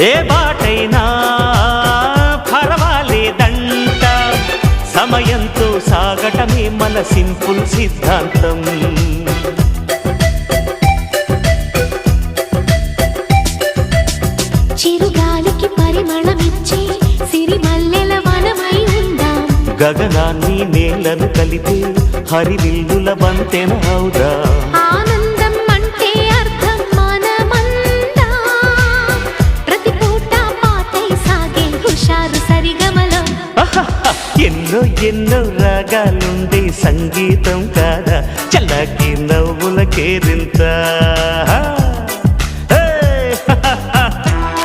ఏ బాటైనా పర్వాలేదంట, సమయంతో సాగటమే మన సింపుల్ సిద్ధాంతం. చిరుగాలికి పరిమళమిచ్చే సిరిమల్లెల వనమై ఉందాం, గగనాన్ని నేలను కలిపే హరివిల్లుల బంతెన అవుదాం. ఆనందం అంటే అర్థం మనమందా, ప్రతి పూట పాటై సాగే హుషారు సరిగమలో. ఎన్నో ఎన్నో రాగాలుండే సంగీతం కాదా, చల్లకి నవ్వుల కేరింత.